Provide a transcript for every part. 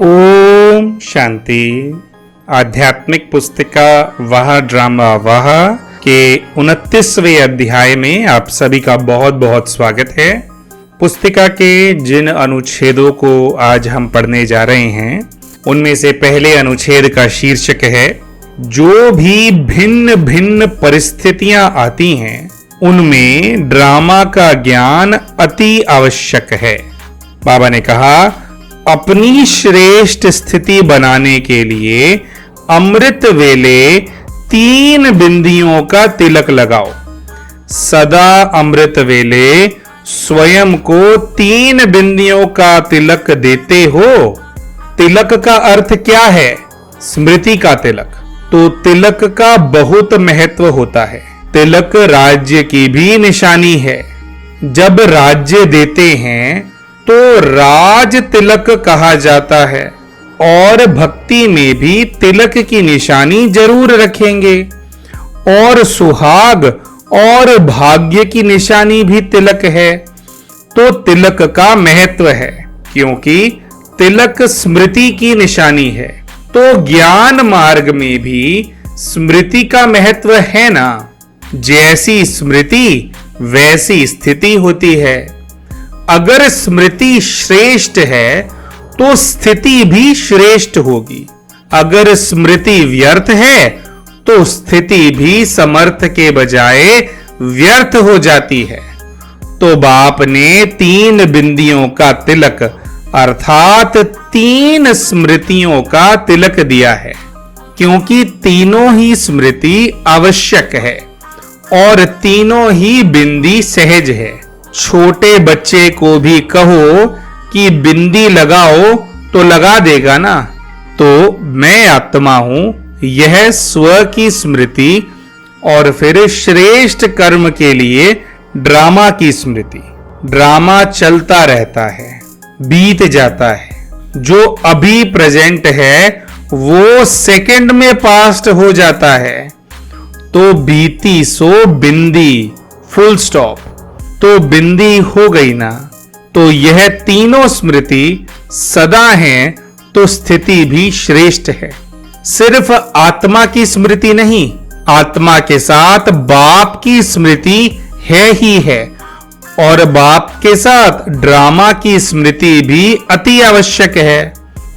ओम शांति। आध्यात्मिक पुस्तिका वह ड्रामा वह के 29वें अध्याय में आप सभी का बहुत बहुत स्वागत है। पुस्तिका के जिन अनुच्छेदों को आज हम पढ़ने जा रहे हैं उनमें से पहले अनुच्छेद का शीर्षक है, जो भी भिन्न भिन्न परिस्थितियां आती हैं उनमें ड्रामा का ज्ञान अति आवश्यक है। बाबा ने कहा, अपनी श्रेष्ठ स्थिति बनाने के लिए अमृत वेले 3 बिंदियों का तिलक लगाओ। सदा अमृत वेले स्वयं को 3 बिंदियों का तिलक देते हो। तिलक का अर्थ क्या है? स्मृति का तिलक। तो तिलक का बहुत महत्व होता है। तिलक राज्य की भी निशानी है। जब राज्य देते हैं तो राज तिलक कहा जाता है और भक्ति में भी तिलक की निशानी जरूर रखेंगे और सुहाग और भाग्य की निशानी भी तिलक है। तो तिलक का महत्व है क्योंकि तिलक स्मृति की निशानी है। तो ज्ञान मार्ग में भी स्मृति का महत्व है ना। जैसी स्मृति वैसी स्थिति होती है। अगर स्मृति श्रेष्ठ है तो स्थिति भी श्रेष्ठ होगी। अगर स्मृति व्यर्थ है तो स्थिति भी समर्थ के बजाय व्यर्थ हो जाती है। तो बाप ने 3 बिंदियों का तिलक अर्थात 3 स्मृतियों का तिलक दिया है क्योंकि तीनों ही स्मृति आवश्यक है और तीनों ही बिंदी सहज है। छोटे बच्चे को भी कहो कि बिंदी लगाओ तो लगा देगा ना। तो मैं आत्मा हूं, यह स्व की स्मृति और फिर श्रेष्ठ कर्म के लिए ड्रामा की स्मृति। ड्रामा चलता रहता है, बीत जाता है। जो अभी प्रेजेंट है वो सेकंड में पास्ट हो जाता है। तो बीती सो बिंदी, फुल स्टॉप। तो बिंदी हो गई ना। तो यह तीनों स्मृति सदा हैं तो स्थिति भी श्रेष्ठ है। सिर्फ आत्मा की स्मृति नहीं, आत्मा के साथ बाप की स्मृति है ही है और बाप के साथ ड्रामा की स्मृति भी अति आवश्यक है।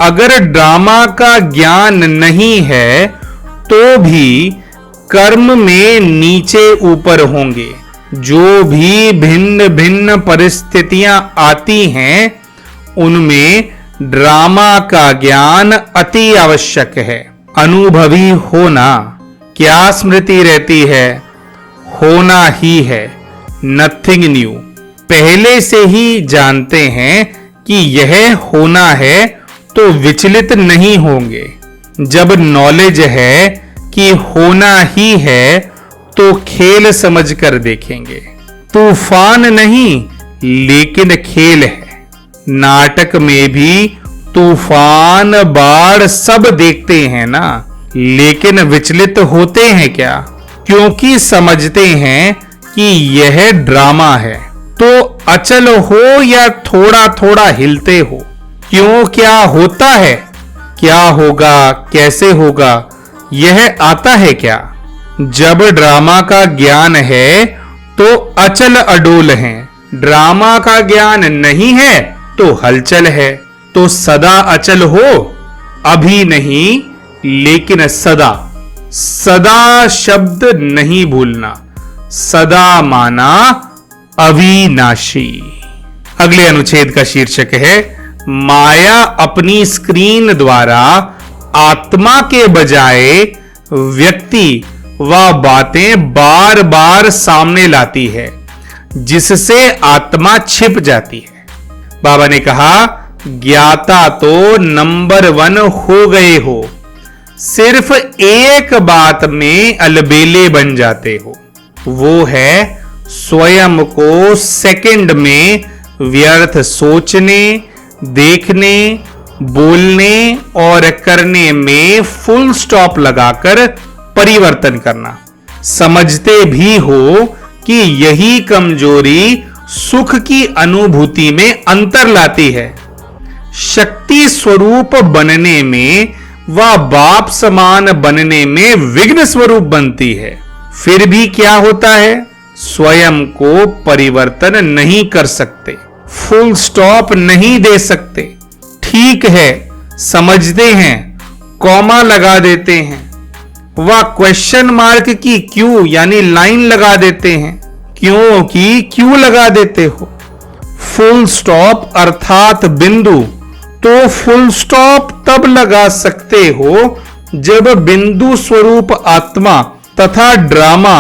अगर ड्रामा का ज्ञान नहीं है तो भी कर्म में नीचे ऊपर होंगे। जो भी भिन्न भिन्न परिस्थितियां आती हैं उनमें ड्रामा का ज्ञान अति आवश्यक है। अनुभवी होना। क्या स्मृति रहती है? होना ही है, नथिंग न्यू। पहले से ही जानते हैं कि यह होना है तो विचलित नहीं होंगे। जब नॉलेज है कि होना ही है तो खेल समझकर देखेंगे। तूफान नहीं लेकिन खेल है। नाटक में भी तूफान बाढ़ सब देखते हैं ना, लेकिन विचलित होते हैं क्या? क्योंकि समझते हैं कि यह ड्रामा है। तो अचल हो या थोड़ा थोड़ा हिलते हो, क्यों क्या होता है, क्या होगा, कैसे होगा, यह आता है क्या? जब ड्रामा का ज्ञान है तो अचल अडोल हैं। ड्रामा का ज्ञान नहीं है तो हलचल है। तो सदा अचल हो, अभी नहीं लेकिन सदा। सदा शब्द नहीं भूलना। सदा माना अविनाशी। अगले अनुच्छेद का शीर्षक है, माया अपनी स्क्रीन द्वारा आत्मा के बजाय व्यक्ति वह बातें बार बार सामने लाती है जिससे आत्मा छिप जाती है। बाबा ने कहा, ज्ञाता तो नंबर 1 हो गए हो, सिर्फ एक बात में अलबेले बन जाते हो। वो है स्वयं को सेकंड में व्यर्थ सोचने, देखने, बोलने और करने में फुल स्टॉप लगाकर परिवर्तन करना। समझते भी हो कि यही कमजोरी सुख की अनुभूति में अंतर लाती है। शक्ति स्वरूप बनने में व बाप समान बनने में विघ्न स्वरूप बनती है। फिर भी क्या होता है, स्वयं को परिवर्तन नहीं कर सकते, फुल स्टॉप नहीं दे सकते। ठीक है, समझते हैं, कॉमा लगा देते हैं, वह क्वेश्चन मार्क की क्यों यानी लाइन लगा देते हैं। क्यों की क्यों लगा देते हो। फुल स्टॉप अर्थात बिंदु तो फुल स्टॉप तब लगा सकते हो जब बिंदु स्वरूप आत्मा तथा ड्रामा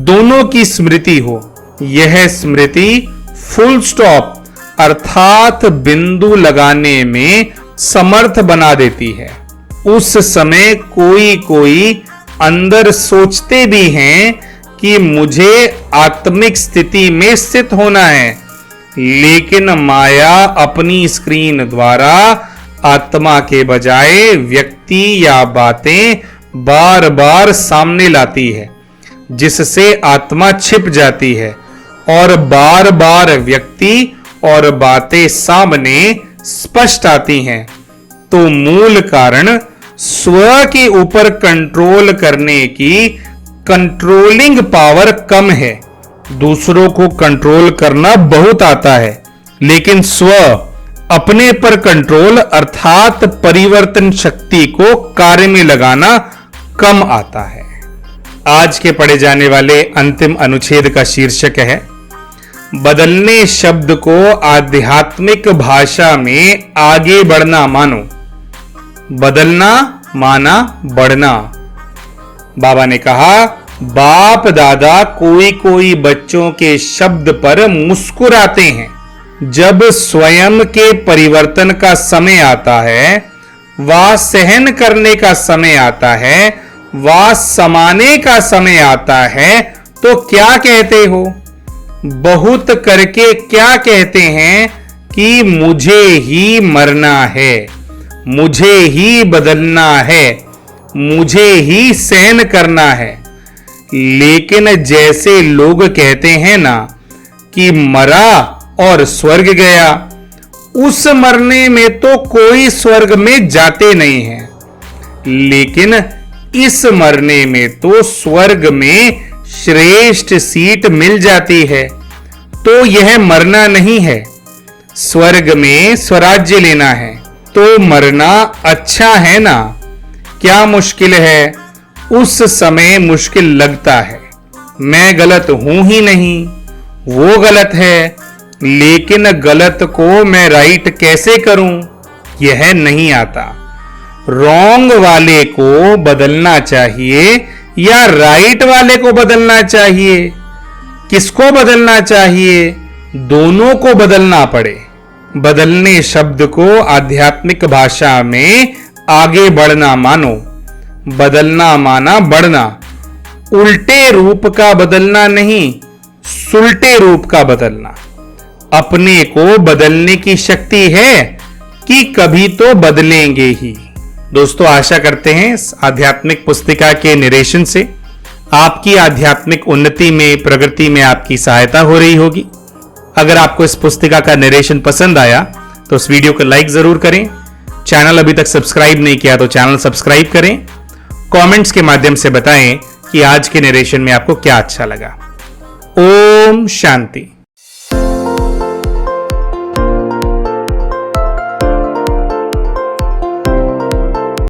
दोनों की स्मृति हो। यह स्मृति फुल स्टॉप अर्थात बिंदु लगाने में समर्थ बना देती है। उस समय कोई कोई अंदर सोचते भी हैं कि मुझे आत्मिक स्थिति में स्थित होना है, लेकिन माया अपनी स्क्रीन द्वारा आत्मा के बजाय व्यक्ति या बातें बार बार सामने लाती है, जिससे आत्मा छिप जाती है और बार बार व्यक्ति और बातें सामने स्पष्ट आती हैं। तो मूल कारण स्व के ऊपर कंट्रोल करने की कंट्रोलिंग पावर कम है। दूसरों को कंट्रोल करना बहुत आता है, लेकिन स्व अपने पर कंट्रोल अर्थात परिवर्तन शक्ति को कार्य में लगाना कम आता है। आज के पढ़े जाने वाले अंतिम अनुच्छेद का शीर्षक है बदलने शब्द को आध्यात्मिक भाषा में आगे बढ़ना मानो। बदलना माना बढ़ना। बाबा ने कहा, बाप दादा कोई कोई बच्चों के शब्द पर मुस्कुराते हैं। जब स्वयं के परिवर्तन का समय आता है, व सहन करने का समय आता है, व समाने का समय आता है, तो क्या कहते हो? बहुत करके क्या कहते हैं कि मुझे ही मरना है, मुझे ही बदलना है, मुझे ही सहन करना है। लेकिन जैसे लोग कहते हैं ना कि मरा और स्वर्ग गया, उस मरने में तो कोई स्वर्ग में जाते नहीं हैं, लेकिन इस मरने में तो स्वर्ग में श्रेष्ठ सीट मिल जाती है। तो यह मरना नहीं है, स्वर्ग में स्वराज्य लेना है। तो मरना अच्छा है ना? क्या मुश्किल है? उस समय मुश्किल लगता है, मैं गलत हूं ही नहीं, वो गलत है, लेकिन गलत को मैं राइट कैसे करूं, यह नहीं आता। रॉन्ग वाले को बदलना चाहिए या राइट वाले को बदलना चाहिए? किसको बदलना चाहिए? दोनों को बदलना पड़े। बदलने शब्द को आध्यात्मिक भाषा में आगे बढ़ना मानो। बदलना माना बढ़ना, उल्टे रूप का बदलना नहीं, सुलटे रूप का बदलना। अपने को बदलने की शक्ति है कि कभी तो बदलेंगे ही। दोस्तों, आशा करते हैं इस आध्यात्मिक पुस्तिका के निरेशन से आपकी आध्यात्मिक उन्नति में, प्रगति में आपकी सहायता हो रही होगी। अगर आपको इस पुस्तिका का निरेशन पसंद आया तो इस वीडियो को लाइक जरूर करें। चैनल अभी तक सब्सक्राइब नहीं किया तो चैनल सब्सक्राइब करें। कमेंट्स के माध्यम से बताएं कि आज के निरेशन में आपको क्या अच्छा लगा। ओम शांति।